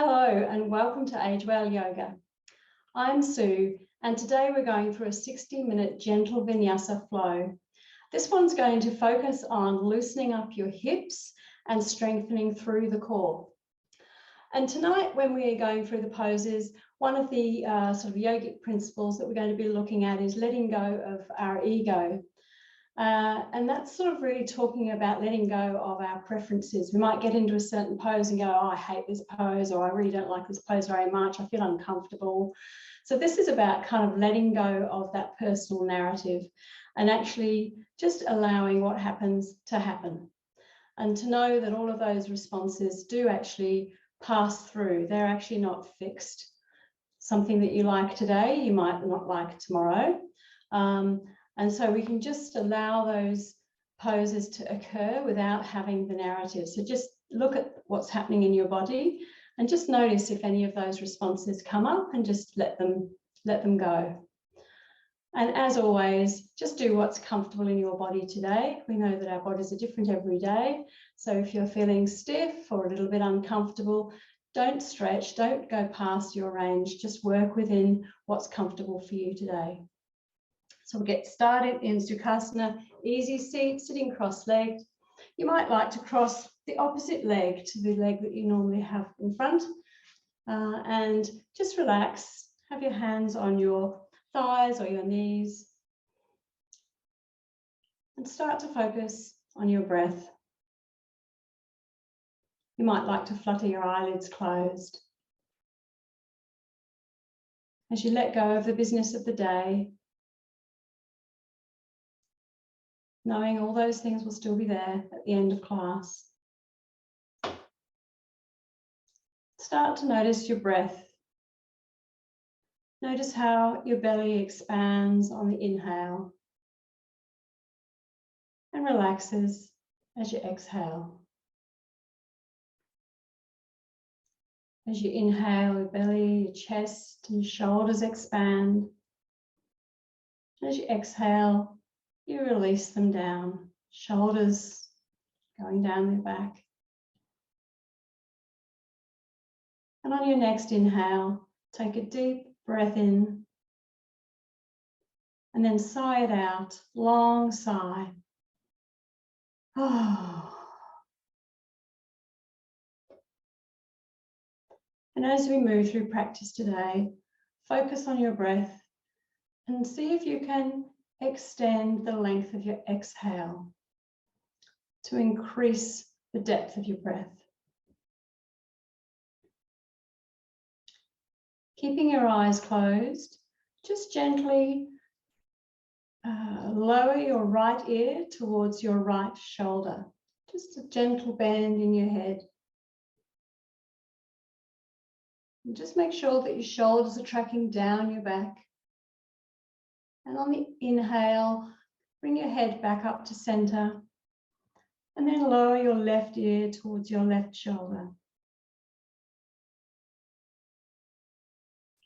Hello and welcome to Age Well Yoga. I'm Sue and today we're going through a 60-minute gentle vinyasa flow. This one's going to focus on loosening up your hips and strengthening through the core. And tonight when we are going through the poses, one of the sort of yogic principles that we're going to be looking at is letting go of our ego. And that's sort of really talking about letting go of our preferences. We might get into a certain pose and go, oh, I hate this pose, or I really don't like this pose very much, I feel uncomfortable. So this is about kind of letting go of that personal narrative and actually just allowing what happens to happen. And to know that all of those responses do actually pass through. They're actually not fixed. Something that you like today, you might not like tomorrow. And so we can just allow those poses to occur without having the narrative. So just look at what's happening in your body and just notice if any of those responses come up and just let them go. And as always, just do what's comfortable in your body today. We know that our bodies are different every day. So if you're feeling stiff or a little bit uncomfortable, don't stretch, don't go past your range, just work within what's comfortable for you today. So we'll get started in Sukhasana, easy seat, sitting cross-legged. You might like to cross the opposite leg to the leg that you normally have in front. And just relax, have your hands on your thighs or your knees. And start to focus on your breath. You might like to flutter your eyelids closed. As you let go of the business of the day, knowing all those things will still be there at the end of class. Start to notice your breath. Notice how your belly expands on the inhale and relaxes as you exhale. As you inhale, your belly, your chest and your shoulders expand. As you exhale, you release them down, shoulders going down your back. And on your next inhale, take a deep breath in and then sigh it out, long sigh. Oh. And as we move through practice today, focus on your breath and see if you can extend the length of your exhale to increase the depth of your breath. Keeping your eyes closed, just gently lower your right ear towards your right shoulder. Just a gentle bend in your head. And just make sure that your shoulders are tracking down your back. And on the inhale, bring your head back up to center. And then lower your left ear towards your left shoulder.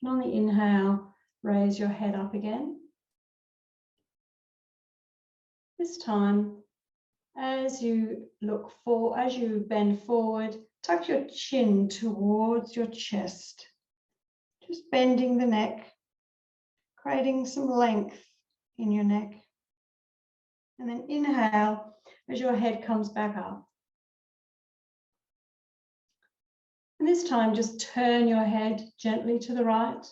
And on the inhale, raise your head up again. This time, as you bend forward, tuck your chin towards your chest. Just bending the neck, creating some length in your neck. And then inhale as your head comes back up. And this time, just turn your head gently to the right.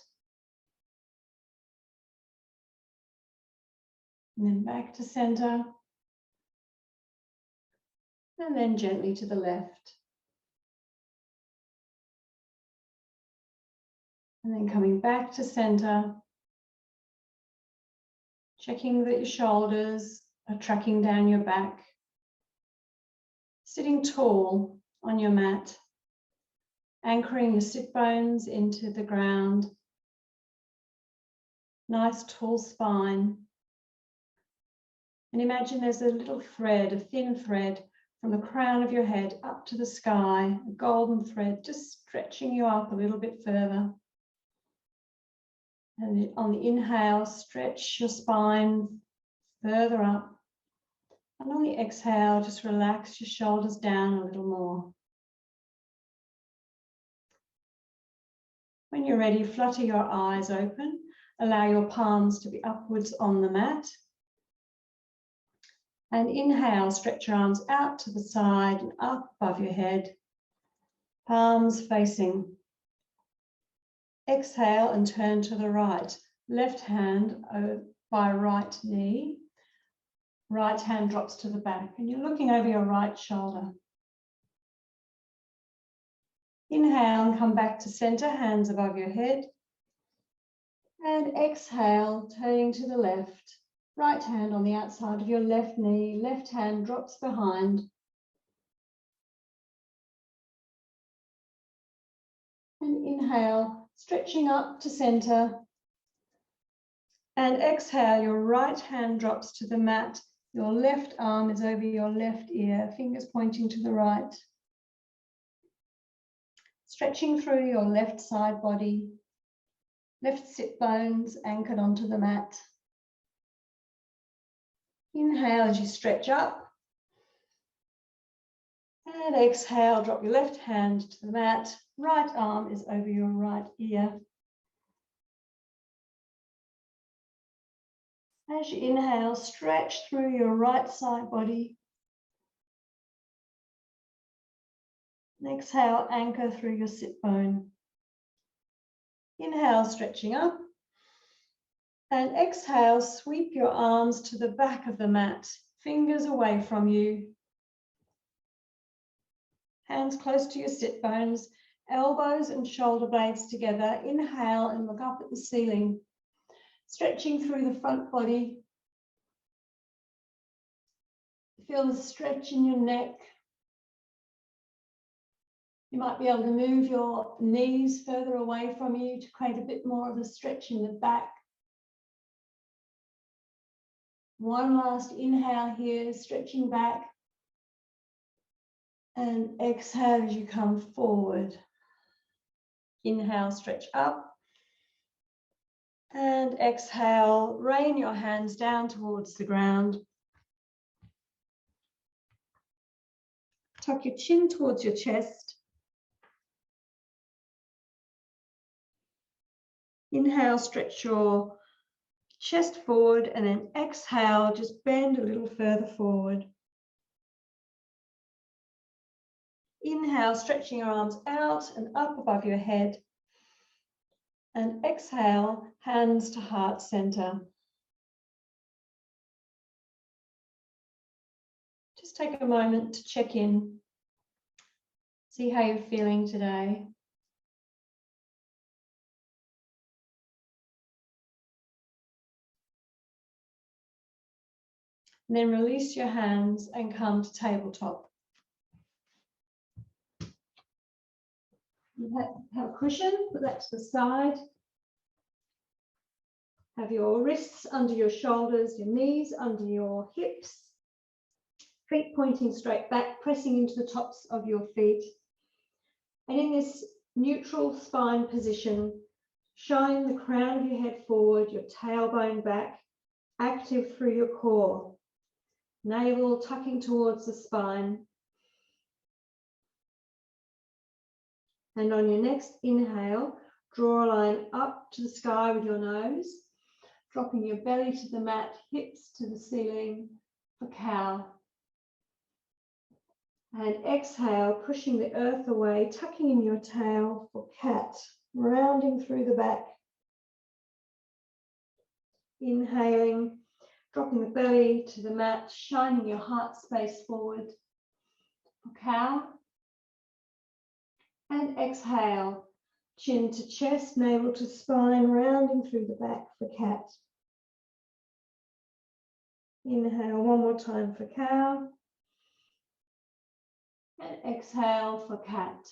And then back to center. And then gently to the left. And then coming back to center. Checking that your shoulders are tracking down your back. Sitting tall on your mat. Anchoring your sit bones into the ground. Nice tall spine. And imagine there's a little thread, a thin thread from the crown of your head up to the sky, a golden thread just stretching you up a little bit further. And on the inhale, stretch your spine further up. And on the exhale, just relax your shoulders down a little more. When you're ready, flutter your eyes open. Allow your palms to be upwards on the mat. And inhale, stretch your arms out to the side and up above your head. Palms facing. Exhale and turn to the right. Left hand by right knee. Right hand drops to the back and you're looking over your right shoulder. Inhale and come back to center, hands above your head. And exhale, turning to the left. Right hand on the outside of your left knee. Left hand drops behind. And inhale, stretching up to center. And exhale, your right hand drops to the mat. Your left arm is over your left ear, fingers pointing to the right. Stretching through your left side body, left sit bones anchored onto the mat. Inhale as you stretch up. And exhale, drop your left hand to the mat. Right arm is over your right ear. As you inhale, stretch through your right side body. And exhale, anchor through your sit bone. Inhale, stretching up. And exhale, sweep your arms to the back of the mat, fingers away from you. Hands close to your sit bones, elbows and shoulder blades together. Inhale and look up at the ceiling. Stretching through the front body. Feel the stretch in your neck. You might be able to move your knees further away from you to create a bit more of a stretch in the back. One last inhale here, stretching back. And exhale as you come forward. Inhale, stretch up. And exhale, rain your hands down towards the ground. Tuck your chin towards your chest. Inhale, stretch your chest forward, and then exhale, just bend a little further forward. Inhale, stretching your arms out and up above your head. And exhale, hands to heart center. Just take a moment to check in. See how you're feeling today. And then release your hands and come to tabletop. You have a cushion, put that to the side. Have your wrists under your shoulders, your knees under your hips. Feet pointing straight back, pressing into the tops of your feet. And in this neutral spine position, shine the crown of your head forward, your tailbone back, active through your core. Navel tucking towards the spine. And on your next inhale, draw a line up to the sky with your nose, dropping your belly to the mat, hips to the ceiling for cow. And exhale, pushing the earth away, tucking in your tail for cat, rounding through the back. Inhaling, dropping the belly to the mat, shining your heart space forward for cow. And exhale, chin to chest, navel to spine, rounding through the back for cat. Inhale one more time for cow. And exhale for cat.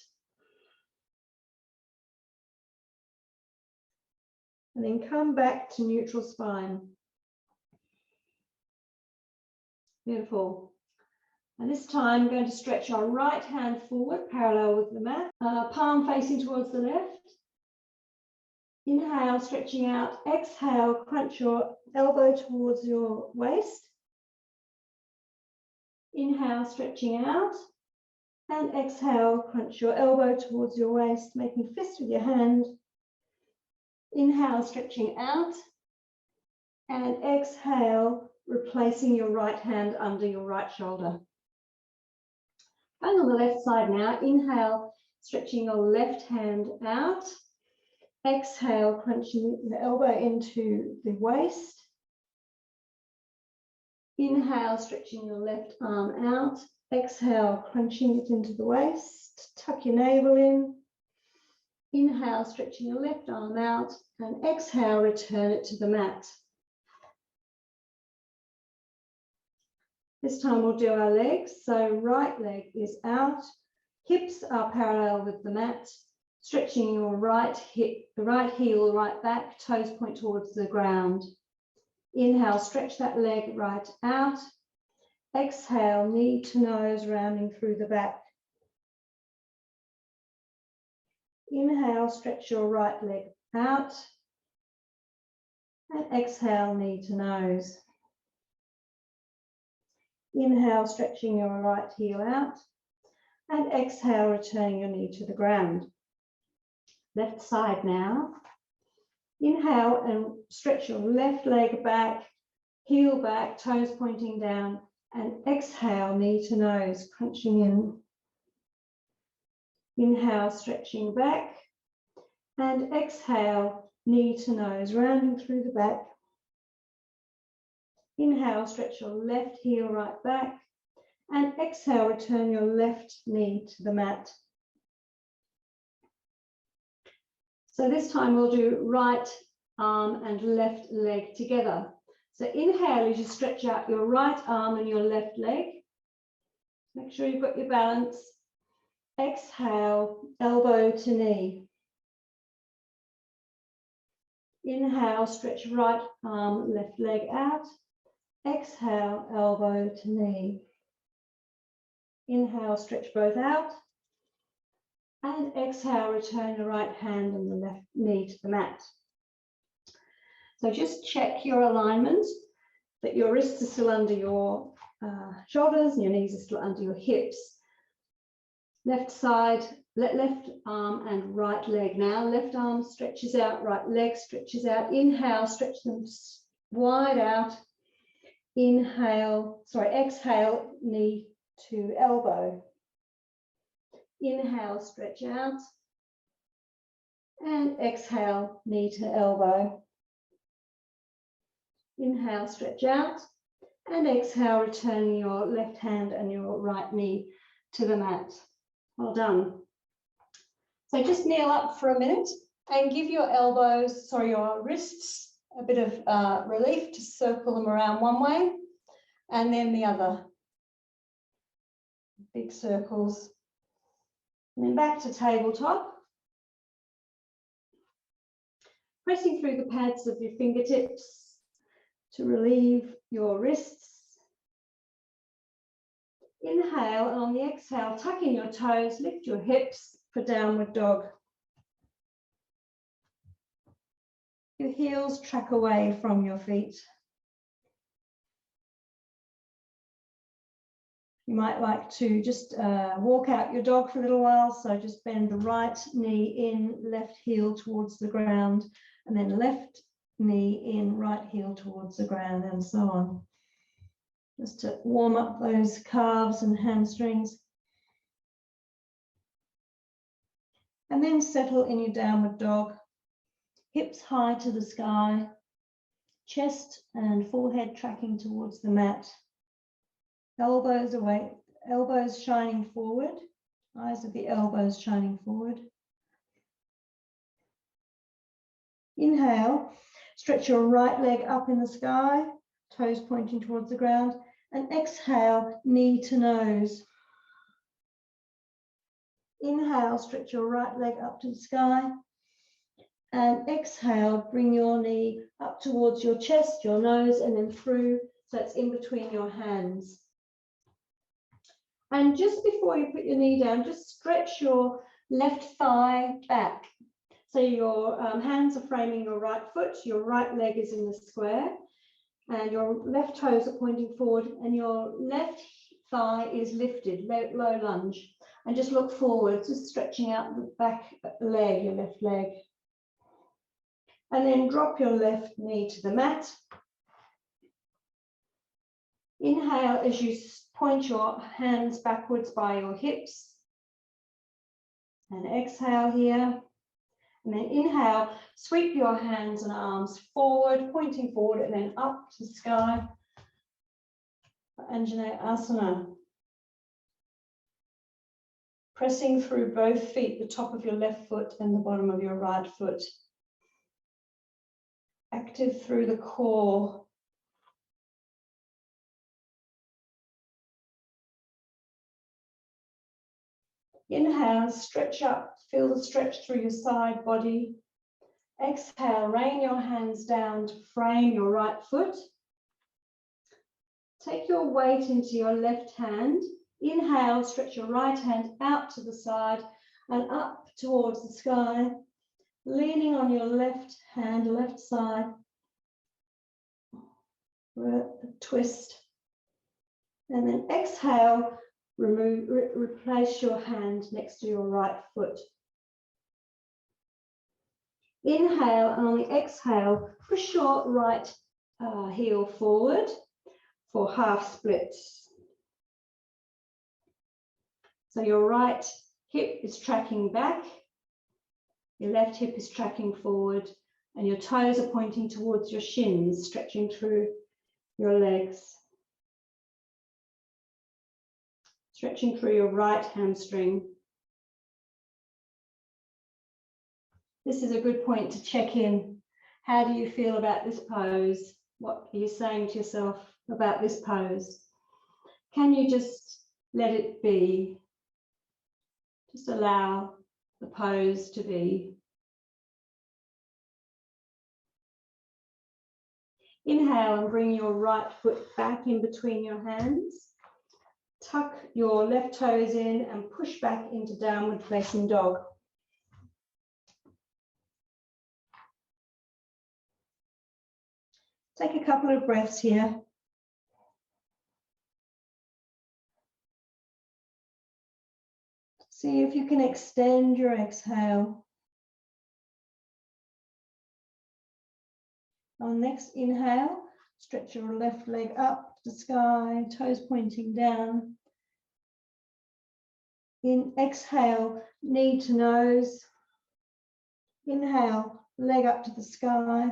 And then come back to neutral spine. Beautiful. And this time, I'm going to stretch our right hand forward, parallel with the mat, palm facing towards the left. Inhale, stretching out. Exhale, crunch your elbow towards your waist. Inhale, stretching out. And exhale, crunch your elbow towards your waist, making a fist with your hand. Inhale, stretching out. And exhale, replacing your right hand under your right shoulder. And on the left side now, inhale, stretching your left hand out. Exhale, crunching the elbow into the waist. Inhale, stretching your left arm out. Exhale, crunching it into the waist. Tuck your navel in. Inhale, stretching your left arm out. And exhale, return it to the mat. This time we'll do our legs. So right leg is out. Hips are parallel with the mat. Stretching your right hip, the right heel right back, toes point towards the ground. Inhale, stretch that leg right out. Exhale, knee to nose, rounding through the back. Inhale, stretch your right leg out. And exhale, knee to nose. Inhale, stretching your right heel out. And exhale, returning your knee to the ground. Left side now. Inhale and stretch your left leg back, heel back, toes pointing down, and exhale, knee to nose, crunching in. Inhale, stretching back, and exhale, knee to nose, rounding through the back. Inhale, stretch your left heel right back, and exhale, return your left knee to the mat. So this time we'll do right arm and left leg together. So inhale as you stretch out your right arm and your left leg. Make sure you've got your balance. Exhale, elbow to knee. Inhale, stretch right arm, left leg out. Exhale, elbow to knee. Inhale, stretch both out. And exhale, return your right hand and the left knee to the mat. So just check your alignment, that your wrists are still under your shoulders and your knees are still under your hips. Left side, left arm and right leg now. Left arm stretches out, right leg stretches out. Inhale, stretch them wide out. Inhale, exhale, knee to elbow. Inhale, stretch out. And exhale, knee to elbow. Inhale, stretch out. And exhale, return your left hand and your right knee to the mat. Well done. So just kneel up for a minute and give your your wrists a bit of relief to circle them around one way and then the other. Big circles. And then back to tabletop. Pressing through the pads of your fingertips to relieve your wrists. Inhale, and on the exhale, tuck in your toes, lift your hips for downward dog. Your heels track away from your feet. You might like to just walk out your dog for a little while. So just bend the right knee in, left heel towards the ground, and then left knee in, right heel towards the ground, and so on. Just to warm up those calves and hamstrings. And then settle in your downward dog. Hips high to the sky, chest and forehead tracking towards the mat. Elbows away, elbows shining forward, eyes of the elbows shining forward. Inhale, stretch your right leg up in the sky, toes pointing towards the ground, and exhale, knee to nose. Inhale, stretch your right leg up to the sky, and exhale, bring your knee up towards your chest, your nose, and then through, so it's in between your hands. And just before you put your knee down, just stretch your left thigh back. So your hands are framing your right foot, your right leg is in the square, and your left toes are pointing forward, and your left thigh is lifted, low lunge. And just look forward, just stretching out the back leg, your left leg. And then drop your left knee to the mat. Inhale as you point your hands backwards by your hips. And exhale here. And then inhale, sweep your hands and arms forward, pointing forward and then up to the sky. Anjaneyasana. Pressing through both feet, the top of your left foot and the bottom of your right foot. Active through the core. Inhale, stretch up, feel the stretch through your side body. Exhale, rain your hands down to frame your right foot. Take your weight into your left hand. Inhale, stretch your right hand out to the side and up towards the sky, leaning on your left hand, left side. Twist. And then exhale, replace your hand next to your right foot. Inhale, and on the exhale, push your right heel forward for half splits. So your right hip is tracking back, your left hip is tracking forward, and your toes are pointing towards your shins, stretching through your legs. Stretching through your right hamstring. This is a good point to check in. How do you feel about this pose? What are you saying to yourself about this pose? Can you just let it be? Just allow the pose to be. Inhale and bring your right foot back in between your hands. Tuck your left toes in and push back into downward facing dog. Take a couple of breaths here. See if you can extend your exhale. On next inhale, stretch your left leg up to the sky, toes pointing down. In exhale, knee to nose. Inhale, leg up to the sky.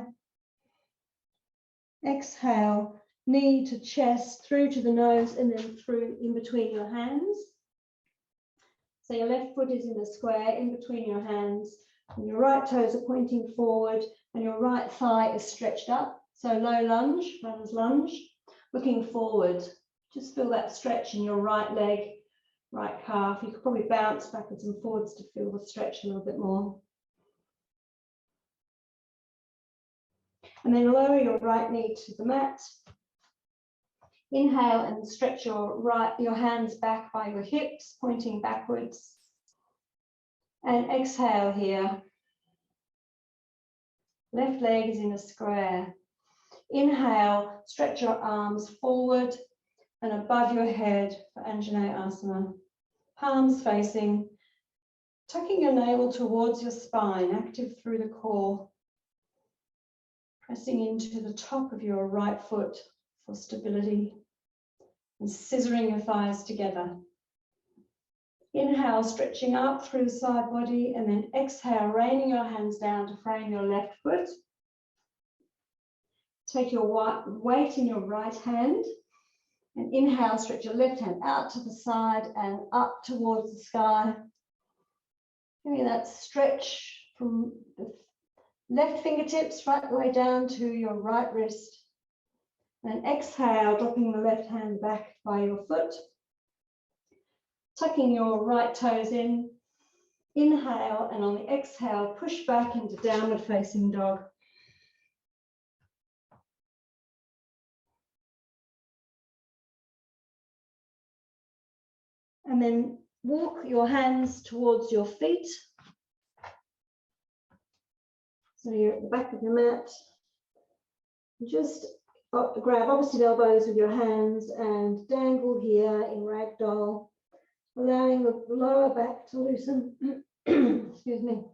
Exhale, knee to chest, through to the nose, and then through in between your hands. So your left foot is in a square in between your hands, and your right toes are pointing forward, and your right thigh is stretched up. So low lunge, runner's lunge, looking forward. Just feel that stretch in your right leg, right calf. You could probably bounce backwards and forwards to feel the stretch a little bit more. And then lower your right knee to the mat. Inhale and stretch your hands back by your hips, pointing backwards. And exhale here. Left leg is in a square. Inhale, stretch your arms forward and above your head for Anjaneyasana. Palms facing, tucking your navel towards your spine, active through the core. Pressing into the top of your right foot for stability and scissoring your thighs together. Inhale, stretching up through the side body, and then exhale, raining your hands down to frame your left foot. Take your weight in your right hand and inhale, stretch your left hand out to the side and up towards the sky. Give me that stretch from the left fingertips right the way down to your right wrist. And exhale, dropping the left hand back by your foot. Tucking your right toes in. Inhale, and on the exhale, push back into downward facing dog. And then walk your hands towards your feet. So you're at the back of your mat. Just grab opposite elbows with your hands and dangle here in ragdoll, allowing the lower back to loosen. Excuse me.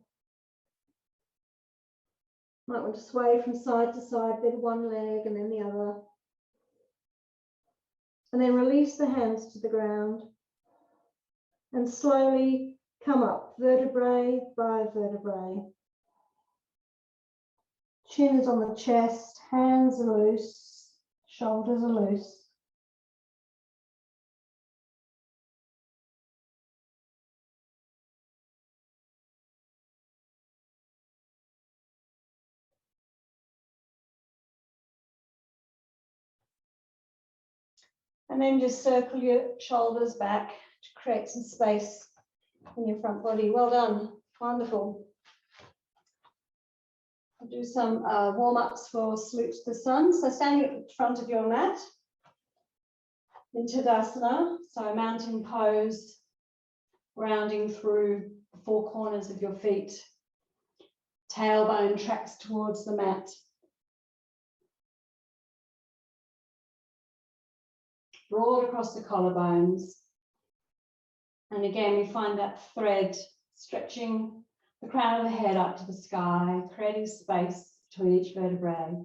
Might want to sway from side to side, bend one leg and then the other. And then release the hands to the ground. And slowly come up, vertebrae by vertebrae. Chin is on the chest, hands are loose, shoulders are loose. And then just circle your shoulders back to create some space in your front body. Well done, wonderful. I'll do some warm-ups for salute to the sun. So standing at the front of your mat in Tadasana, so mountain pose, rounding through the four corners of your feet. Tailbone tracks towards the mat. Broad across the collarbones. And again, we find that thread stretching the crown of the head up to the sky, creating space between each vertebrae.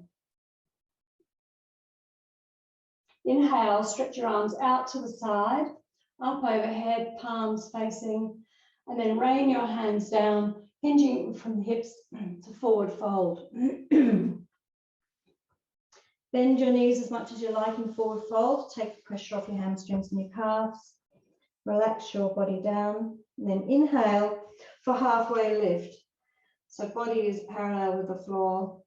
Inhale, stretch your arms out to the side, up overhead, palms facing, and then rain your hands down, hinging from the hips to forward fold. Bend your knees as much as you like in forward fold. Take the pressure off your hamstrings and your calves. Relax your body down. And then inhale for halfway lift. So body is parallel with the floor.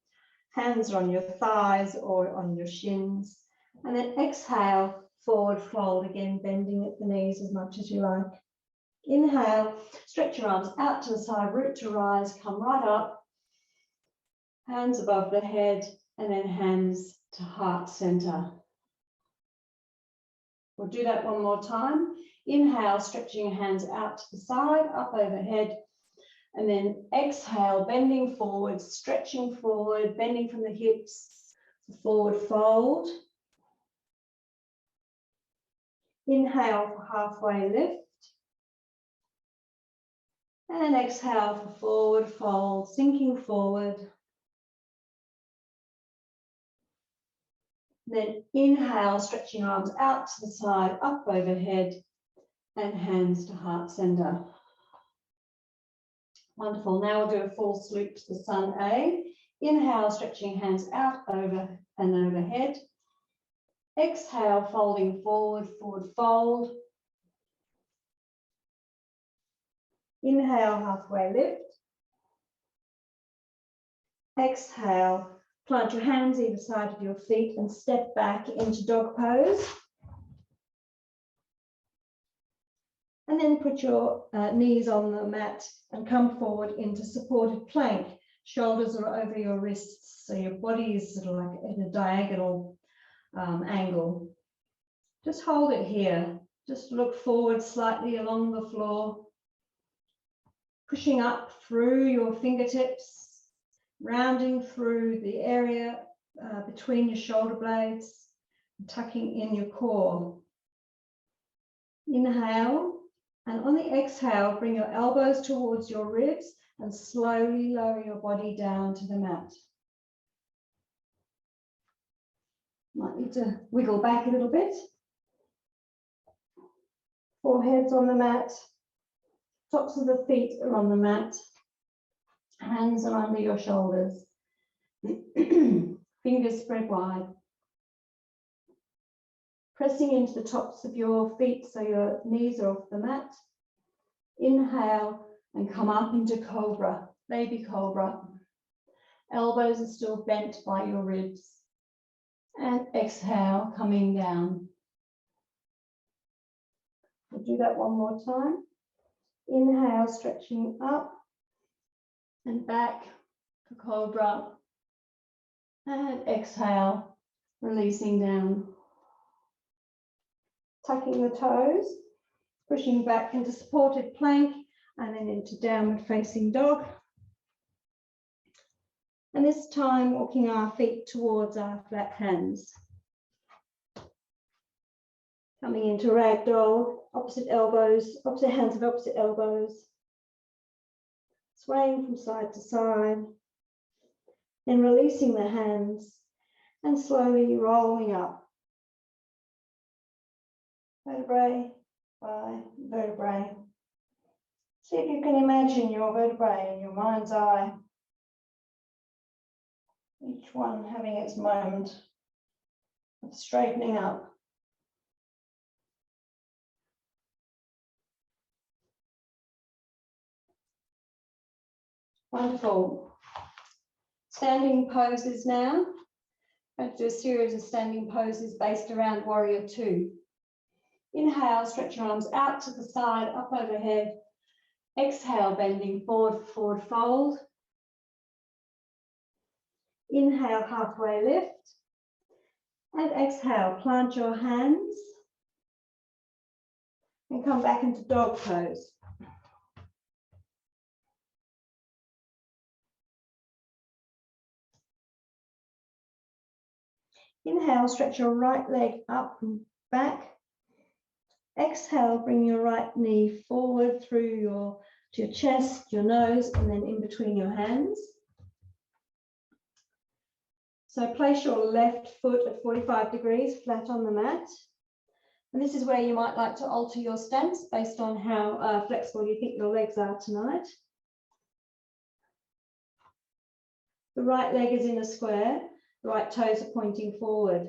Hands are on your thighs or on your shins. And then exhale, forward fold, again bending at the knees as much as you like. Inhale, stretch your arms out to the side, root to rise, come right up. Hands above the head, and then hands to heart center. We'll do that one more time. Inhale, stretching your hands out to the side, up overhead. And then exhale, bending forward, stretching forward, bending from the hips, forward fold. Inhale for halfway lift. And exhale for forward fold, sinking forward. Then inhale, stretching arms out to the side, up overhead, and hands to heart center. Wonderful. Now we'll do a full salute to the sun A. Inhale, stretching hands out over and overhead. Exhale, folding forward, forward fold. Inhale, halfway lift. Exhale, plant your hands either side of your feet and step back into dog pose. And then put your knees on the mat and come forward into supported plank. Shoulders are over your wrists, so your body is sort of like in a diagonal angle. Just hold it here. Just look forward slightly along the floor. Pushing up through your fingertips, rounding through the area between your shoulder blades, tucking in your core. Inhale, and on the exhale, bring your elbows towards your ribs and slowly lower your body down to the mat. Might need to wiggle back a little bit. Forehead's on the mat. Tops of the feet are on the mat. Hands are under your shoulders. Fingers spread wide. Pressing into the tops of your feet so your knees are off the mat. Inhale and come up into cobra, baby cobra. Elbows are still bent by your ribs. And exhale, coming down. We'll do that one more time. Inhale, stretching up and back to cobra. And exhale, releasing down. Tucking the toes, pushing back into supported plank and then into downward facing dog. And this time walking our feet towards our flat hands. Coming into ragdoll, opposite elbows, opposite hands of opposite elbows. Swaying from side to side. Then releasing the hands and slowly rolling up. Vertebrae by vertebrae. See if you can imagine your vertebrae in your mind's eye. Each one having its moment of straightening up. Wonderful. Standing poses now. I'm going to do a series of standing poses based around Warrior Two. Inhale, stretch your arms out to the side, up overhead. Exhale, bending forward, forward fold. Inhale, halfway lift. And exhale, plant your hands. And come back into dog pose. Inhale, stretch your right leg up and back. Exhale, bring your right knee forward through to your chest, your nose, and then in between your hands. So place your left foot at 45 degrees flat on the mat. And this is where you might like to alter your stance based on how flexible you think your legs are tonight. The right leg is in a square, the right toes are pointing forward.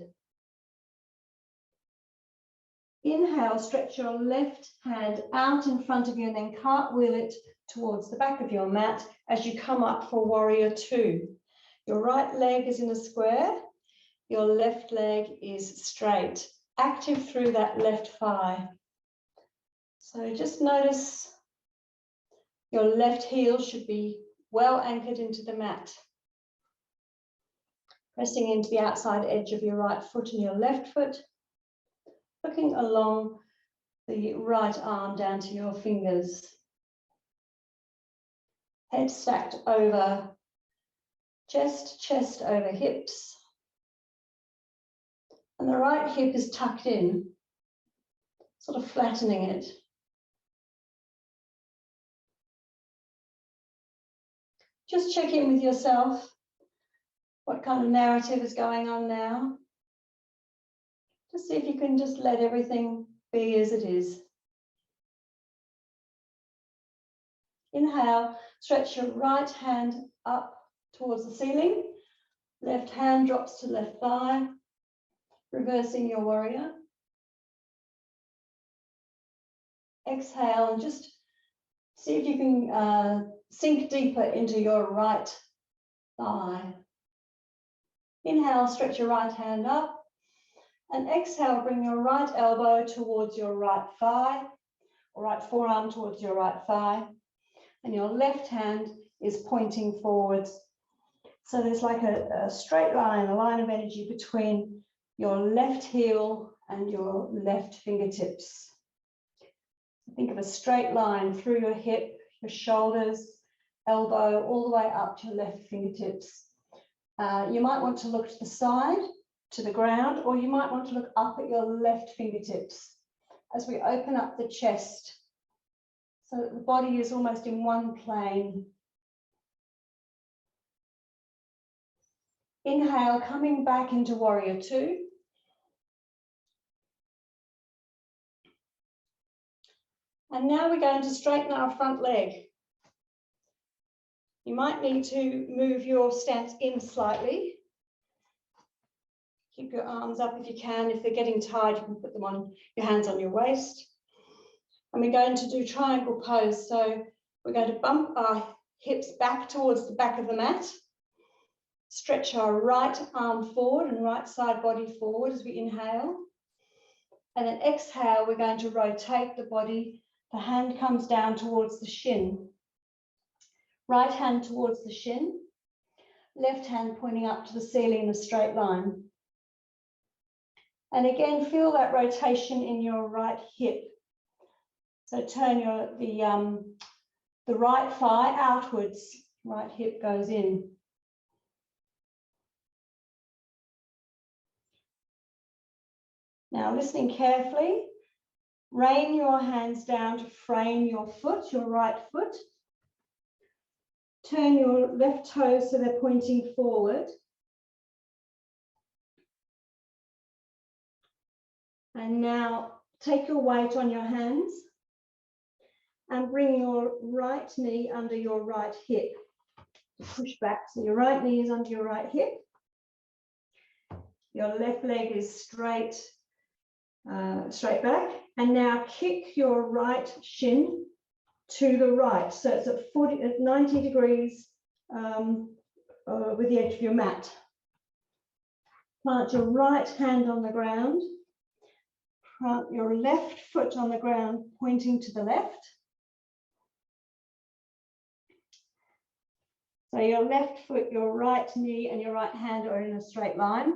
Inhale, stretch your left hand out in front of you and then cartwheel it towards the back of your mat as you come up for Warrior Two. Your right leg is in a square, your left leg is straight, active through that left thigh. So just notice your left heel should be well anchored into the mat. Pressing into the outside edge of your right foot and your left foot. Looking along the right arm down to your fingers. Head stacked over chest, chest over hips. And the right hip is tucked in, sort of flattening it. Just check in with yourself. What kind of narrative is going on now? Just see if you can just let everything be as it is. Inhale, stretch your right hand up towards the ceiling. Left hand drops to left thigh, reversing your warrior. Exhale and just see if you can sink deeper into your right thigh. Inhale, stretch your right hand up. And exhale, bring your right elbow towards your right thigh, or right forearm towards your right thigh. And your left hand is pointing forwards. So there's like a straight line, a line of energy between your left heel and your left fingertips. Think of a straight line through your hip, your shoulders, elbow, all the way up to your left fingertips. You might want to look to the side, to the ground, or you might want to look up at your left fingertips as we open up the chest so that the body is almost in one plane. Inhale, coming back into Warrior Two. And now we're going to straighten our front leg. You might need to move your stance in slightly. Keep your arms up if you can. If they're getting tired, you can put them on your hands on your waist. And we're going to do triangle pose. So we're going to bump our hips back towards the back of the mat. Stretch our right arm forward and right side body forward as we inhale. And then exhale, we're going to rotate the body. The hand comes down towards the shin. Right hand towards the shin. Left hand pointing up to the ceiling in a straight line. And again, feel that rotation in your right hip. So turn the right thigh outwards, right hip goes in. Now listening carefully, rain your hands down to frame your foot, your right foot. Turn your left toes so they're pointing forward. And now take your weight on your hands and bring your right knee under your right hip. Push back. So your right knee is under your right hip. Your left leg is straight back. And now kick your right shin to the right. So it's at 90 degrees with the edge of your mat. Plant your right hand on the ground. Plant your left foot on the ground, pointing to the left. So your left foot, your right knee, and your right hand are in a straight line.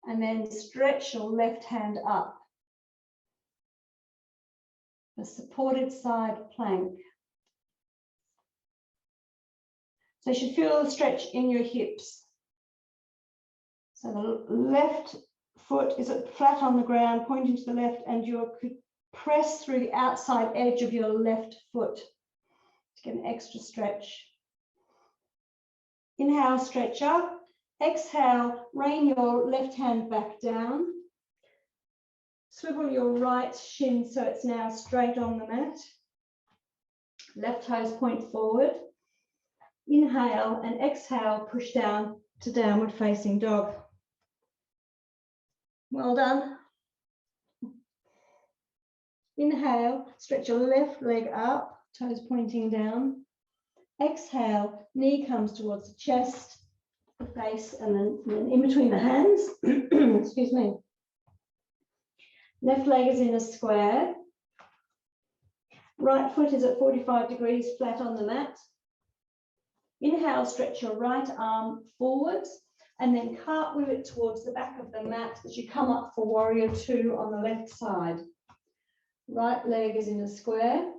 And then stretch your left hand up. The supported side plank. So you should feel the stretch in your hips. So the left foot is flat on the ground, pointing to the left, and you could press through the outside edge of your left foot to get an extra stretch. Inhale, stretch up. Exhale, rain your left hand back down. Swivel your right shin so it's now straight on the mat. Left toes point forward. Inhale and exhale, push down to downward facing dog. Well done. Inhale, stretch your left leg up, toes pointing down. Exhale, knee comes towards the chest, the face, and then in between the hands. Excuse me. Left leg is in a square. Right foot is at 45 degrees flat on the mat. Inhale, stretch your right arm forwards and then cartwheel it towards the back of the mat as you come up for warrior two on the left side. Right leg is in a square.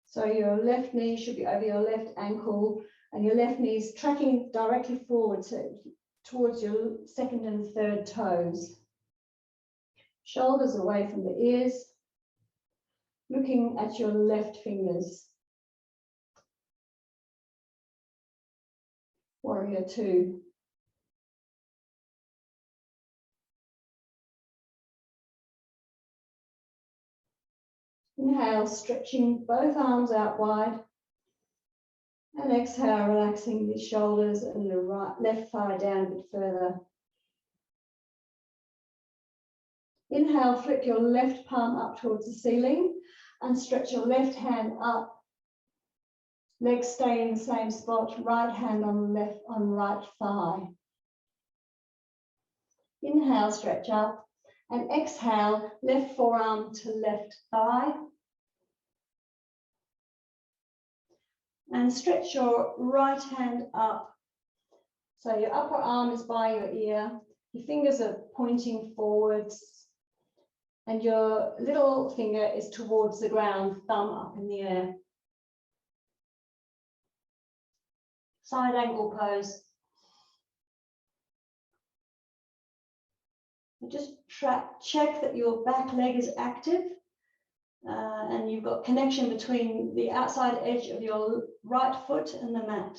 So your left knee should be over your left ankle and your left knee is tracking directly forward towards your second and third toes. Shoulders away from the ears, looking at your left fingers. Warrior two. Inhale, stretching both arms out wide. And exhale, relaxing the shoulders and the left thigh down a bit further. Inhale, flip your left palm up towards the ceiling and stretch your left hand up. Legs stay in the same spot, right hand on right thigh. Inhale, stretch up, and exhale, left forearm to left thigh. And stretch your right hand up. So your upper arm is by your ear, your fingers are pointing forwards, and your little finger is towards the ground, thumb up in the air. Side angle pose. Just check that your back leg is active and you've got connection between the outside edge of your right foot and the mat.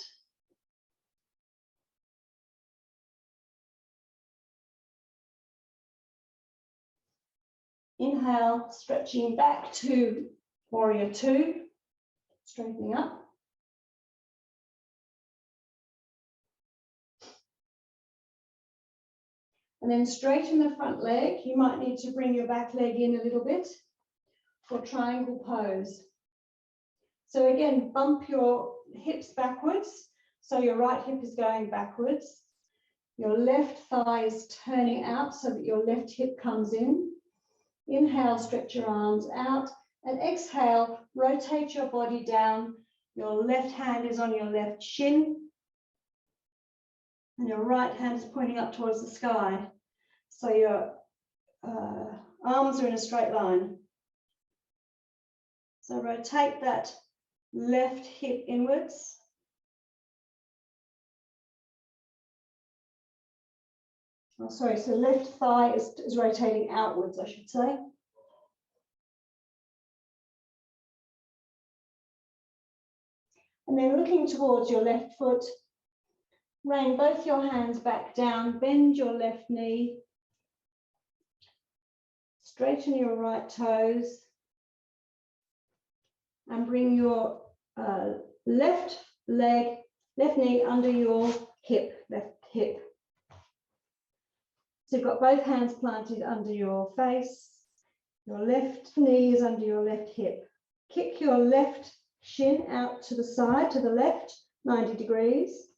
Inhale, stretching back to warrior two, straightening up. And then straighten the front leg. You might need to bring your back leg in a little bit for triangle pose. So again, bump your hips backwards. So your right hip is going backwards. Your left thigh is turning out so that your left hip comes in. Inhale, stretch your arms out. And exhale, rotate your body down. Your left hand is on your left shin. And your right hand is pointing up towards the sky. So your arms are in a straight line. So rotate that left hip inwards. Oh, sorry, so left thigh is rotating outwards, I should say. And then looking towards your left foot, rain both your hands back down, bend your left knee, straighten your right toes, and bring your left knee under your left hip. So you've got both hands planted under your face. Your left knee is under your left hip. Kick your left shin out to the side, to the left, 90 degrees.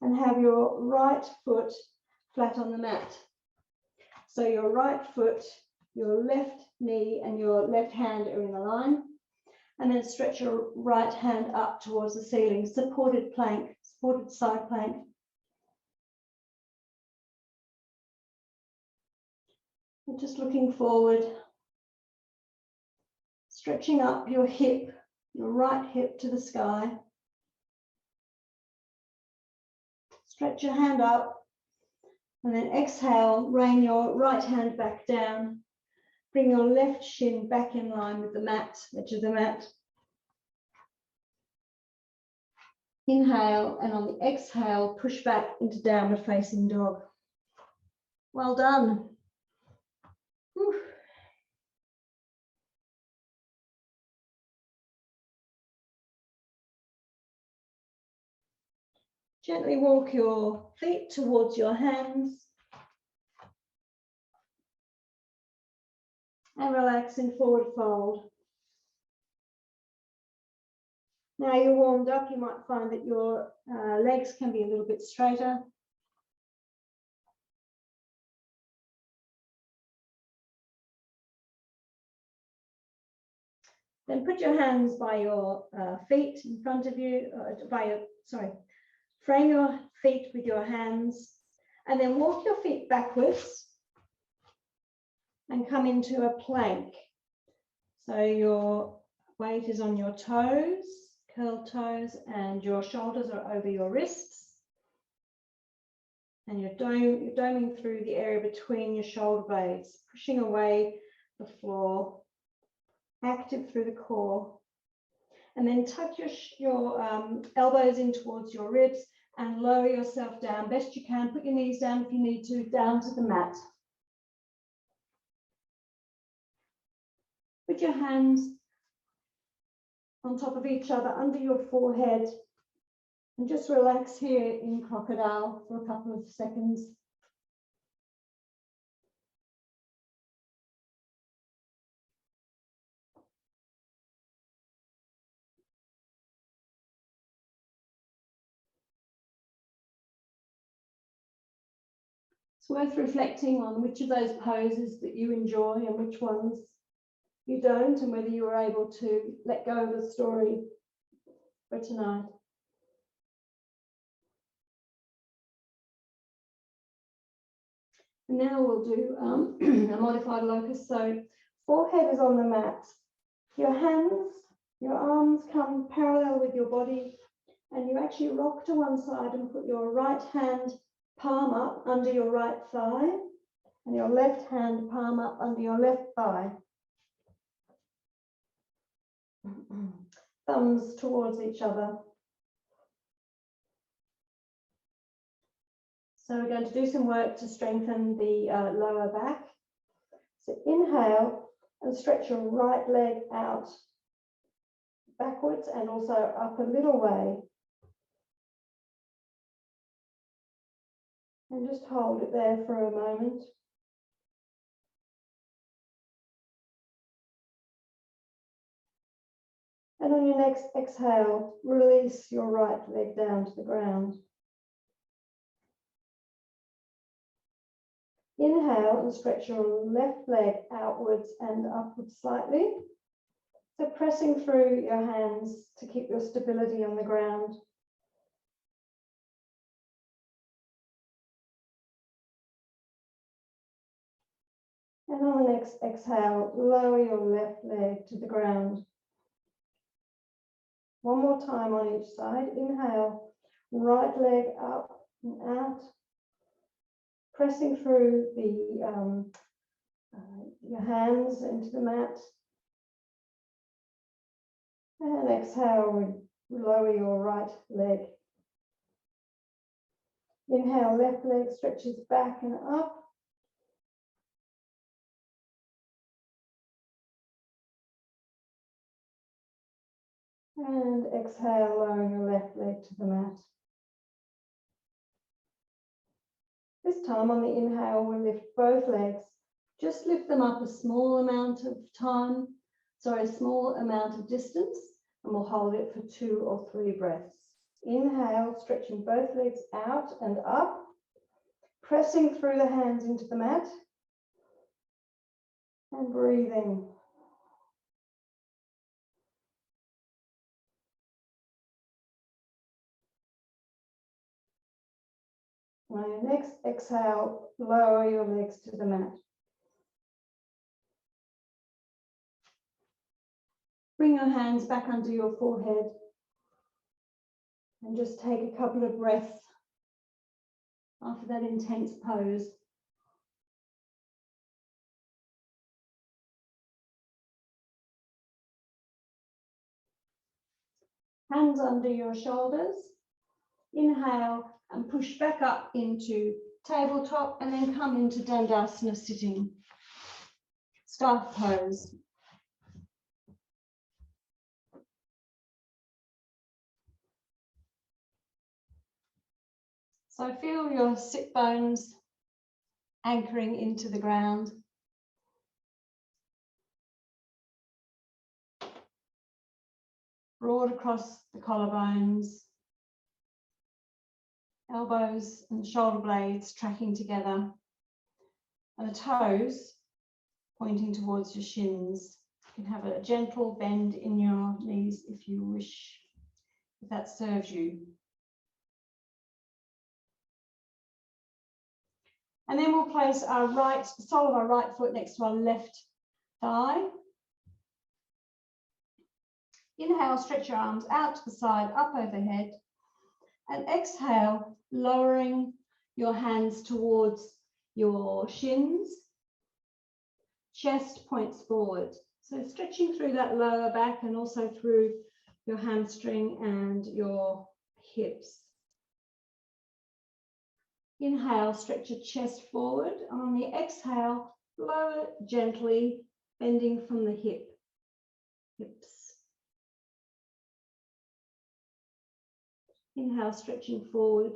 And have your right foot flat on the mat. So your right foot, your left knee, and your left hand are in a line. And then stretch your right hand up towards the ceiling, supported plank, supported side plank. And just looking forward, stretching up your hip, your right hip to the sky. Stretch your hand up, and then exhale, rain your right hand back down. Bring your left shin back in line with the mat, edge of the mat. Inhale, and on the exhale, push back into downward facing dog. Well done. Whew. Gently walk your feet towards your hands. And relax in forward fold. Now you're warmed up, you might find that your legs can be a little bit straighter. Then put your hands by your feet in front of you, frame your feet with your hands, and then walk your feet backwards and come into a plank. So your weight is on your toes, curled toes, and your shoulders are over your wrists. And you're doming through the area between your shoulder blades, pushing away the floor, active through the core. And then tuck your elbows in towards your ribs and lower yourself down best you can. Put your knees down if you need to, down to the mat. Put your hands on top of each other under your forehead and just relax here in crocodile for a couple of seconds. It's worth reflecting on which of those poses that you enjoy and which ones you don't, and whether you were able to let go of the story for tonight. And now we'll do a modified locus. So forehead is on the mat. Your hands, your arms come parallel with your body, and you actually rock to one side and put your right hand palm up under your right thigh, and your left hand palm up under your left thigh. Thumbs towards each other. So we're going to do some work to strengthen the lower back. So inhale and stretch your right leg out backwards and also up a little way. And just hold it there for a moment. And on your next exhale, release your right leg down to the ground. Inhale and stretch your left leg outwards and upwards slightly. So pressing through your hands to keep your stability on the ground. And on the next exhale, lower your left leg to the ground. One more time on each side. Inhale, right leg up and out. Pressing through your hands into the mat. And exhale, lower your right leg. Inhale, left leg stretches back and up. And exhale, lowering your left leg to the mat. This time on the inhale, we'll lift both legs. Just lift them up a small amount of distance, and we'll hold it for 2 or 3 breaths. Inhale, stretching both legs out and up, pressing through the hands into the mat, and breathing. On your next exhale, lower your legs to the mat. Bring your hands back under your forehead and just take a couple of breaths after that intense pose. Hands under your shoulders. Inhale and push back up into tabletop and then come into Dandasana sitting. Staff pose. So feel your sit bones anchoring into the ground. Broad across the collarbones. Elbows and shoulder blades tracking together. And the toes pointing towards your shins. You can have a gentle bend in your knees if you wish, if that serves you. And then we'll place the sole of our right foot next to our left thigh. Inhale, stretch your arms out to the side, up overhead. And exhale, lowering your hands towards your shins. Chest points forward. So stretching through that lower back and also through your hamstring and your hips. Inhale, stretch your chest forward. And on the exhale, lower gently, bending from the hips. Inhale, stretching forward.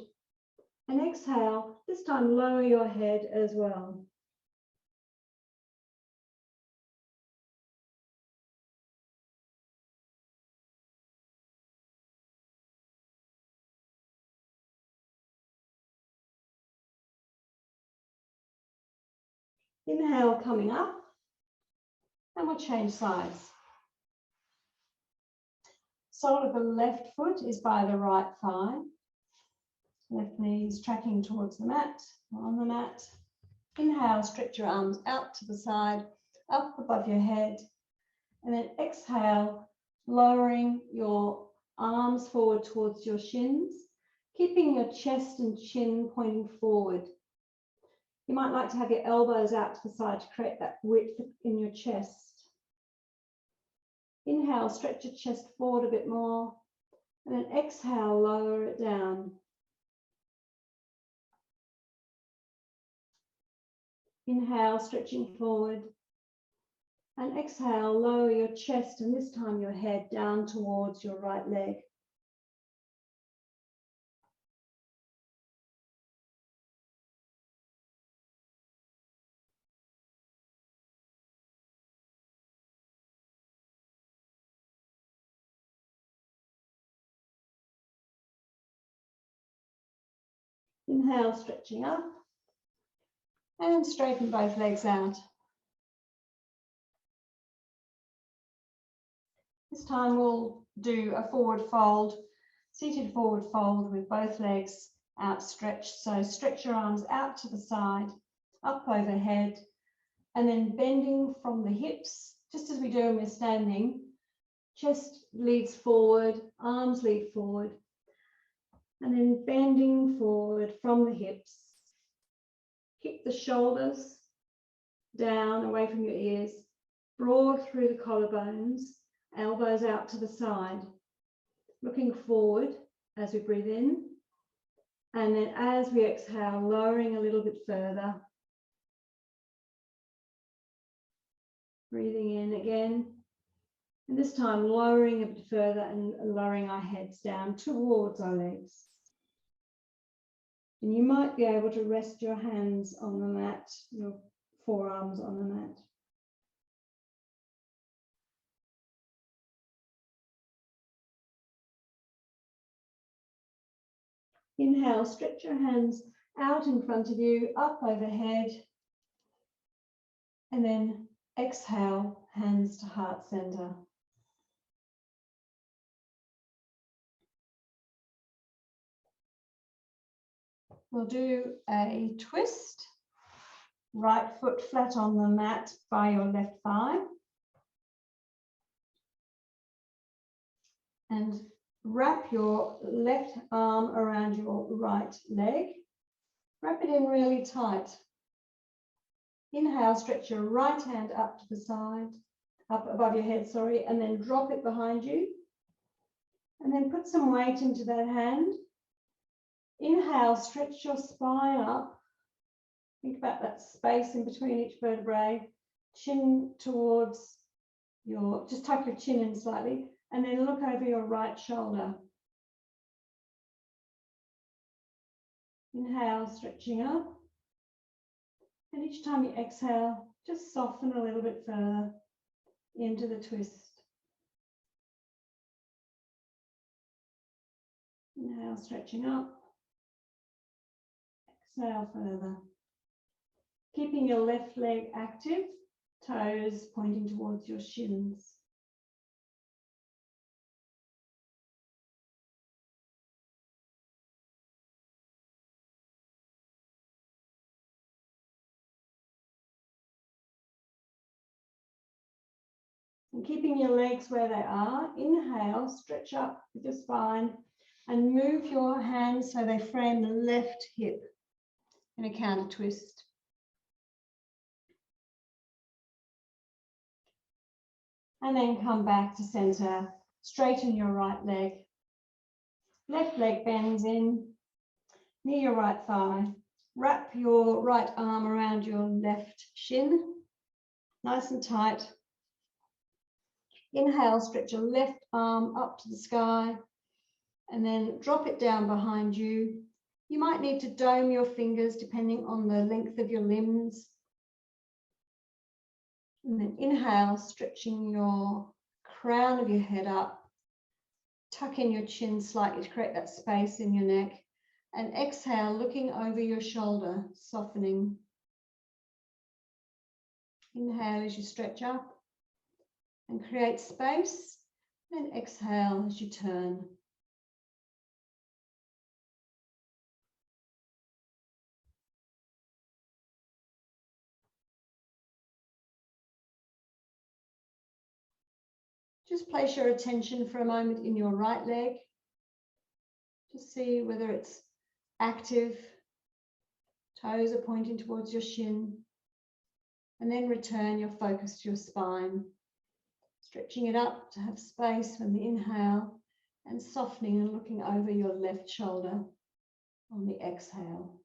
And exhale, this time lower your head as well. Inhale, coming up, and we'll change sides. Sole of the left foot is by the right thigh. Left knee is tracking towards the mat, on the mat. Inhale, stretch your arms out to the side, up above your head. And then exhale, lowering your arms forward towards your shins, keeping your chest and chin pointing forward. You might like to have your elbows out to the side to create that width in your chest. Inhale, stretch your chest forward a bit more. And then exhale, lower it down. Inhale, stretching forward. And exhale, lower your chest and this time your head down towards your right leg. Inhale, stretching up. And straighten both legs out. This time we'll do a forward fold, seated forward fold with both legs outstretched. So stretch your arms out to the side, up overhead, and then bending from the hips, just as we do when we're standing. Chest leads forward, arms lead forward, and then bending forward from the hips. Keep the shoulders down, away from your ears, broad through the collarbones, elbows out to the side. looking forward as we breathe in. And then as we exhale, lowering a little bit further. Breathing in again. And this time lowering a bit further and lowering our heads down towards our legs. And you might be able to rest your hands on the mat, your forearms on the mat. Inhale, stretch your hands out in front of you, up overhead. And then exhale, hands to heart center. We'll do a twist. Right foot flat on the mat by your left thigh. And wrap your left arm around your right leg. Wrap it in really tight. Inhale, stretch your right hand up to the side, up above your head, sorry, and then drop it behind you. And then put some weight into that hand. Inhale, stretch your spine up. Think about that space in between each vertebrae. Chin towards your, just tuck your chin in slightly, and then look over your right shoulder. Inhale, stretching up. And each time you exhale, just soften a little bit further into the twist. Inhale, stretching up. Exhale further. Keeping your left leg active, toes pointing towards your shins. And keeping your legs where they are, inhale, stretch up with your spine and move your hands so they frame the left hip in a counter twist. And then come back to center, straighten your right leg. Left leg bends in, near your right thigh. Wrap your right arm around your left shin, nice and tight. Inhale, stretch your left arm up to the sky and then drop it down behind you. You might need to dome your fingers depending on the length of your limbs. And then inhale, stretching your crown of your head up. Tuck in your chin slightly to create that space in your neck. And exhale, looking over your shoulder, softening. Inhale as you stretch up and create space. Then exhale as you turn. Just place your attention for a moment in your right leg. Just see whether it's active. Toes are pointing towards your shin. And then return your focus to your spine. Stretching it up to have space when the inhale and softening and looking over your left shoulder on the exhale.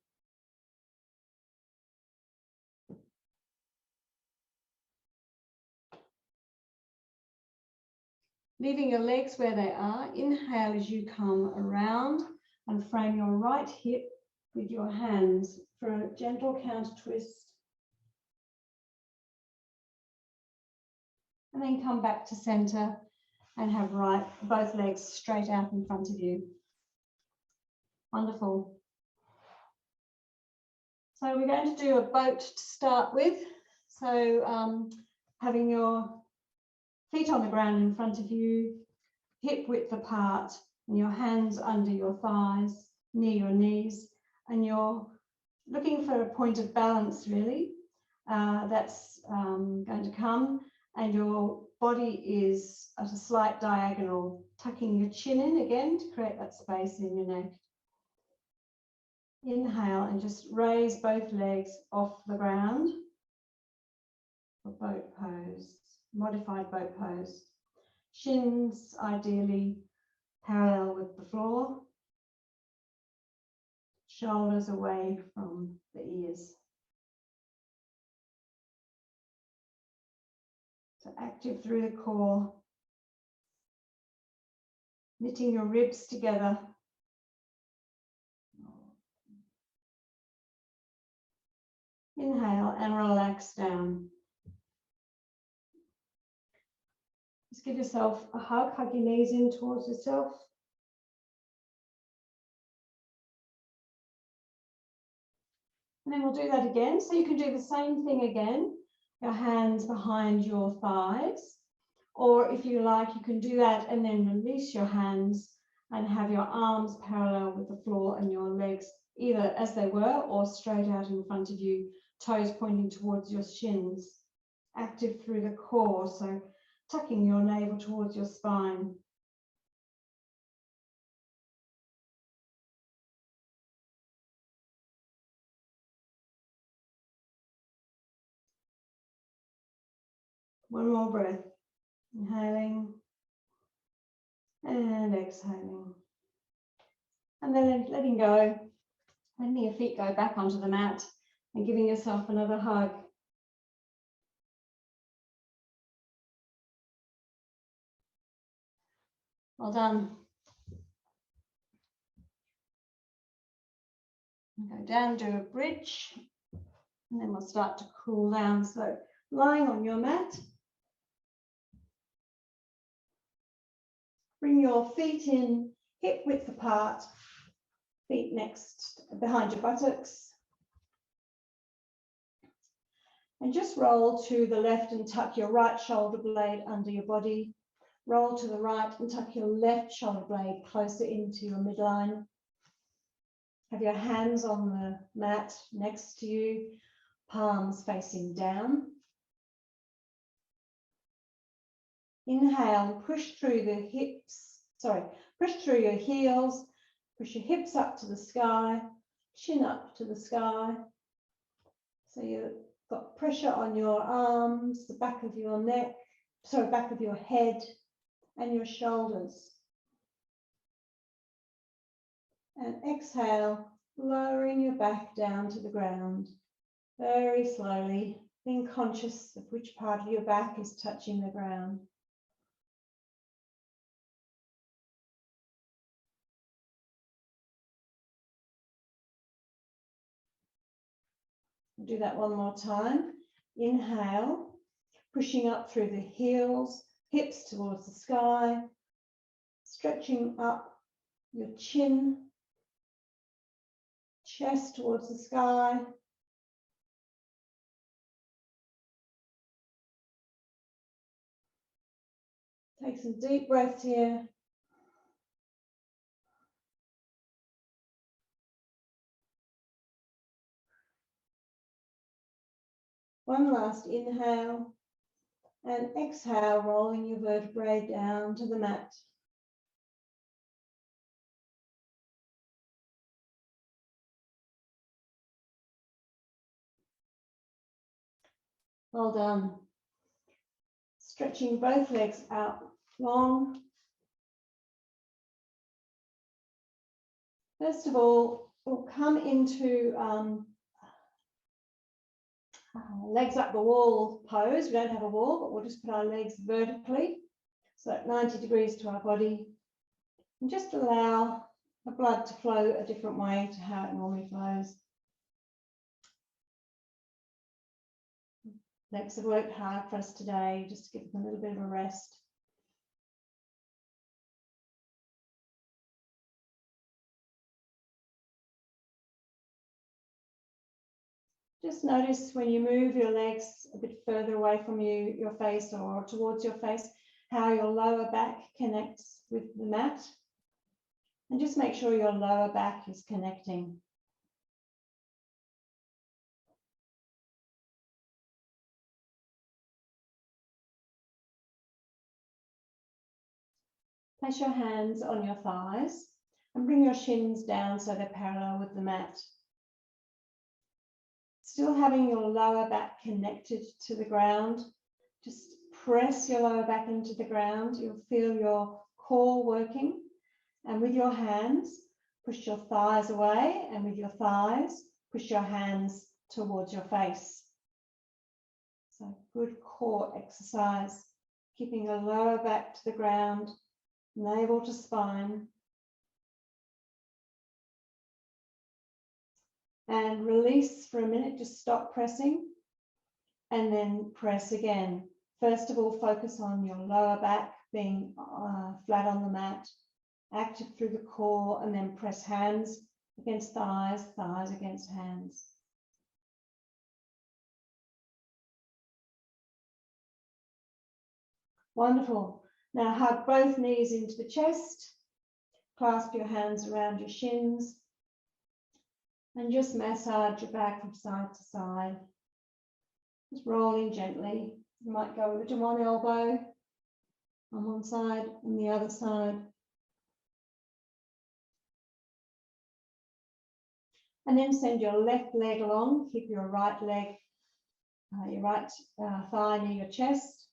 Leaving your legs where they are, inhale as you come around and frame your right hip with your hands for a gentle counter twist. And then come back to center and have both legs straight out in front of you. Wonderful. So we're going to do a boat to start with. So having your feet on the ground in front of you, hip width apart, and your hands under your thighs, near your knees, and you're looking for a point of balance really. That's going to come, and your body is at a slight diagonal, tucking your chin in again to create that space in your neck. Inhale and just raise both legs off the ground for boat pose, modified boat pose. Shins ideally parallel with the floor. Shoulders away from the ears. So active through the core. Knitting your ribs together. Inhale and relax down. Just give yourself a hug, hug your knees in towards yourself. And then we'll do that again. So you can do the same thing again. Your hands behind your thighs. Or if you like, you can do that and then release your hands and have your arms parallel with the floor and your legs either as they were or straight out in front of you, toes pointing towards your shins. Active through the core, so tucking your navel towards your spine. One more breath. Inhaling and exhaling. And then letting go, letting your feet go back onto the mat and giving yourself another hug. Well done. Go down, do a bridge, and then we'll start to cool down. So lying on your mat, bring your feet in hip width apart, feet next behind your buttocks. And just roll to the left and tuck your right shoulder blade under your body. Roll to the right and tuck your left shoulder blade closer into your midline. Have your hands on the mat next to you, palms facing down. Inhale, push through the hips, push through your heels, push your hips up to the sky, chin up to the sky. So you've got pressure on your arms, the back of your neck, back of your head and your shoulders. And exhale, lowering your back down to the ground, very slowly, being conscious of which part of your back is touching the ground. Do that one more time. Inhale, pushing up through the heels, hips towards the sky, stretching up your chin, chest towards the sky. Take some deep breaths here. One last inhale and exhale, rolling your vertebrae down to the mat. Well done. Stretching both legs out long. First of all, we'll come into legs up the wall pose. We don't have a wall, but we'll just put our legs vertically, so at 90 degrees to our body, and just allow the blood to flow a different way to how it normally flows. Legs have worked hard for us today, just to give them a little bit of a rest. Just notice when you move your legs a bit further away from you, your face, or towards your face, how your lower back connects with the mat. And just make sure your lower back is connecting. Place your hands on your thighs and bring your shins down so they're parallel with the mat. Still having your lower back connected to the ground, just press your lower back into the ground. You'll feel your core working And with your hands, push your thighs away, and with your thighs, push your hands towards your face. So good core exercise, keeping the lower back to the ground, navel to spine. And release for a minute, just stop pressing and then press again. First of all, focus on your lower back being flat on the mat, active through the core, and then press hands against thighs, thighs against hands. Wonderful. Now hug both knees into the chest, clasp your hands around your shins, and just massage your back from side to side. Just rolling gently. You might go to one elbow on one side and the other side. And then send your left leg along. Keep your right leg, your right thigh near your chest.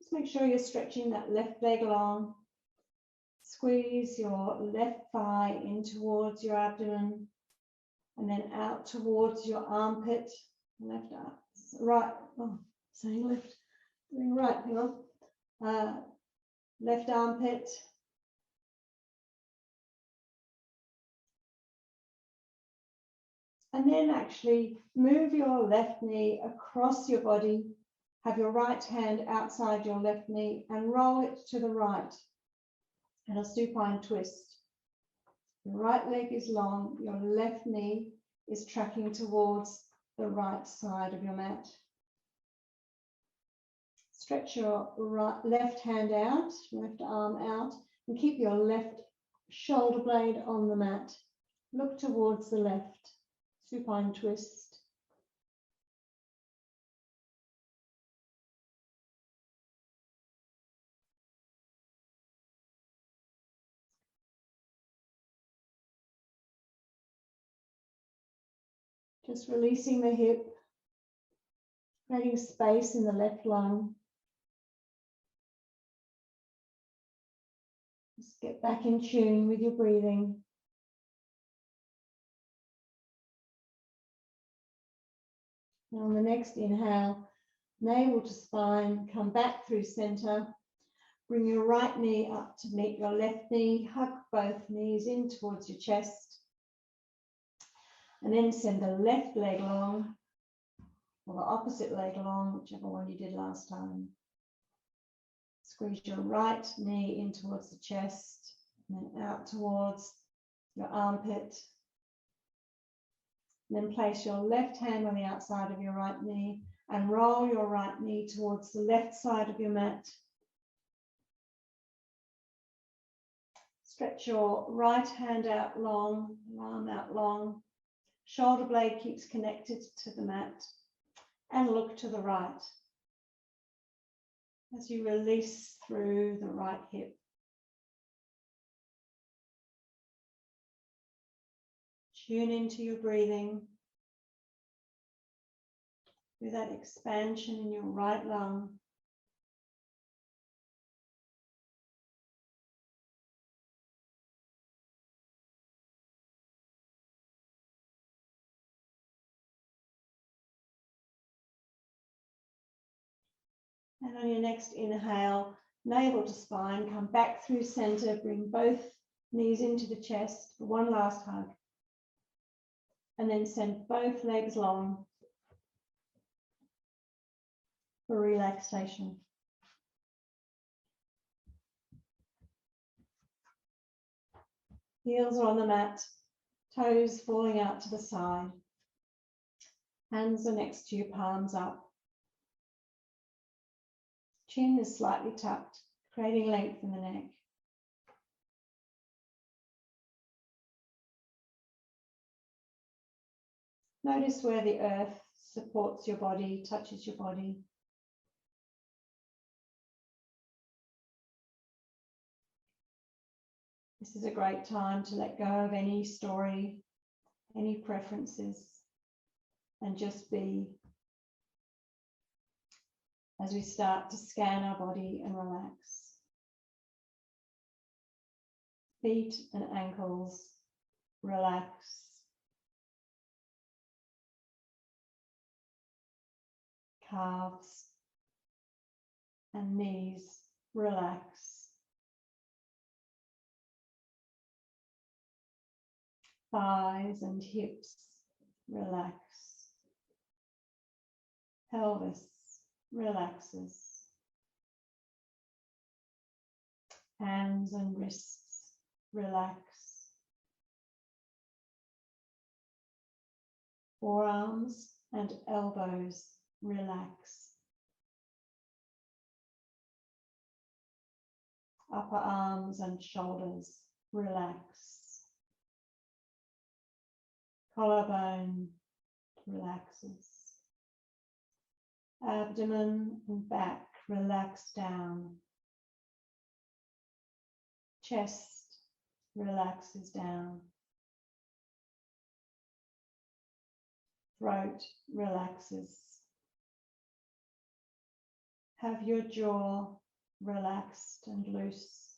Just make sure you're stretching that left leg along. Squeeze your left thigh in towards your abdomen and then out towards your armpit. Left arm, right, oh, saying left, doing right, hang on. Left armpit. And then actually move your left knee across your body. Have your right hand outside your left knee and roll it to the right. And a supine twist. Your right leg is long, your left knee is tracking towards the right side of your mat. Stretch your left hand out, left arm out, and keep your left shoulder blade on the mat. Look towards the left, supine twist. Just releasing the hip, creating space in the left lung. Just get back in tune with your breathing. And on the next inhale, navel to spine, come back through center. Bring your right knee up to meet your left knee. Hug both knees in towards your chest. And then send the left leg long, or the opposite leg long, whichever one you did last time. Squeeze your right knee in towards the chest, and then out towards your armpit. And then place your left hand on the outside of your right knee and roll your right knee towards the left side of your mat. Stretch your right hand out long, arm out long. Shoulder blade keeps connected to the mat, and look to the right as you release through the right hip. Tune into your breathing with that expansion in your right lung. And on your next inhale, navel to spine, come back through center, bring both knees into the chest for one last hug. And then send both legs long for relaxation. Heels are on the mat, toes falling out to the side. Hands are next to your palms up. Chin is slightly tucked, creating length in the neck. Notice where the earth supports your body, touches your body. This is a great time to let go of any story, any preferences, and just be as we start to scan our body and relax. Feet and ankles relax. Calves and knees relax. Thighs and hips relax. Pelvis relaxes. Hands and wrists relax. Forearms and elbows relax. Upper arms and shoulders relax. Collarbone relaxes. Abdomen and back relax down. Chest relaxes down. Throat relaxes. Have your jaw relaxed and loose.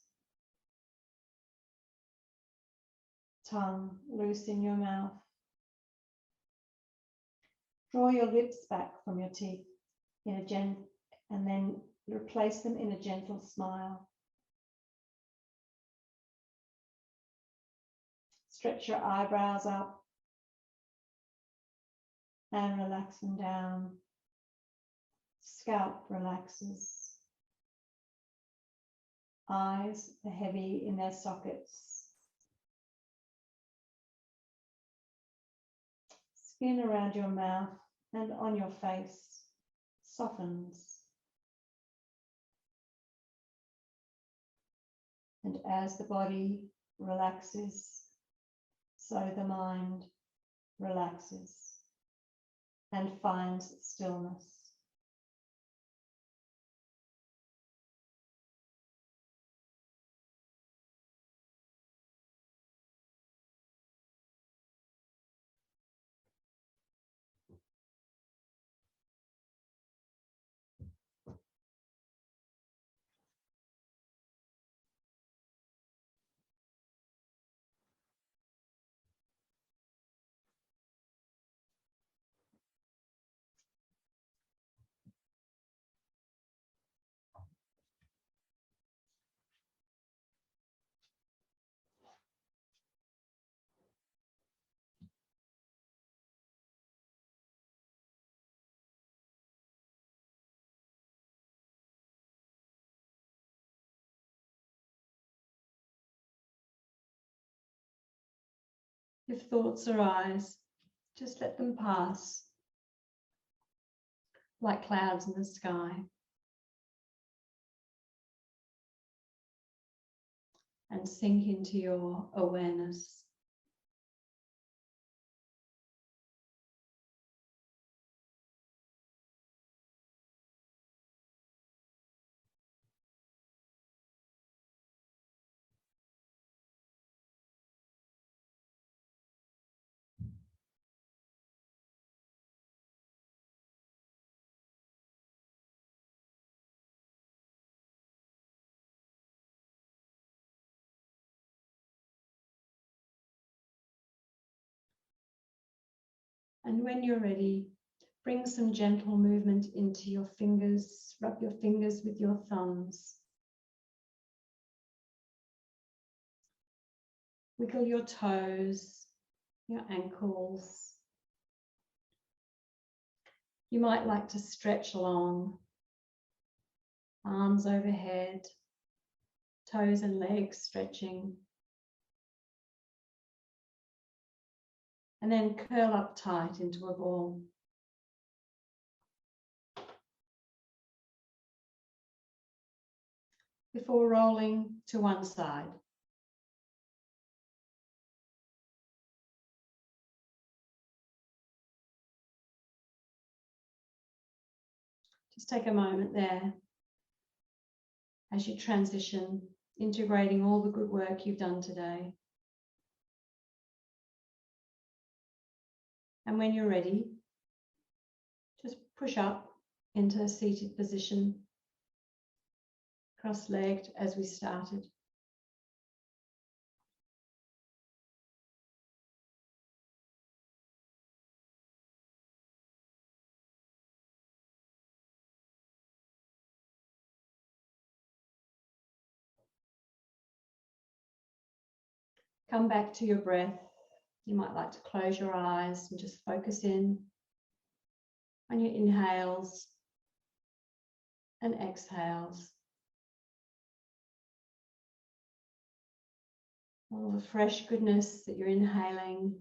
Tongue loose in your mouth. Draw your lips back from your teeth in a and then replace them in a gentle smile. Stretch your eyebrows up and relax them down. Scalp relaxes. Eyes are heavy in their sockets. Skin around your mouth and on your face softens. And as the body relaxes, so the mind relaxes and finds stillness. If thoughts arise, just let them pass like clouds in the sky. And sink into your awareness. And when you're ready, bring some gentle movement into your fingers. Rub your fingers with your thumbs. Wiggle your toes, your ankles. You might like to stretch along, arms overhead, toes and legs stretching. And then curl up tight into a ball. Before rolling to one side. Just take a moment there as you transition, integrating all the good work you've done today. And when you're ready, just push up into a seated position, cross-legged as we started. come back to your breath. You might like to close your eyes and just focus in on your inhales and exhales. All the fresh goodness that you're inhaling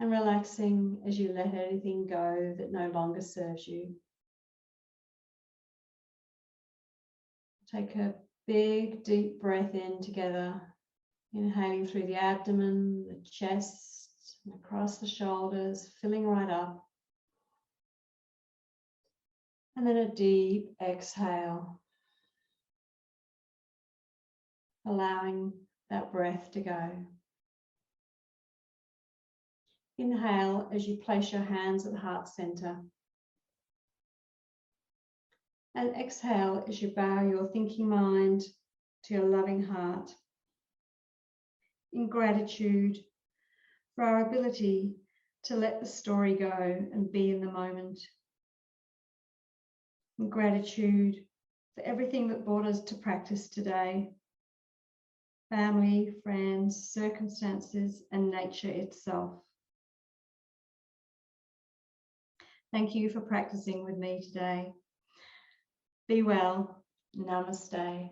and relaxing as you let anything go that no longer serves you. Take a big, deep breath in together, inhaling through the abdomen, the chest, and across the shoulders, filling right up. And then a deep exhale, allowing that breath to go. Inhale as you place your hands at the heart center. And exhale as you bow your thinking mind to your loving heart. In gratitude for our ability to let the story go and be in the moment. In gratitude for everything that brought us to practice today. Family, friends, circumstances, and nature itself. Thank you for practicing with me today. Be well. Namaste.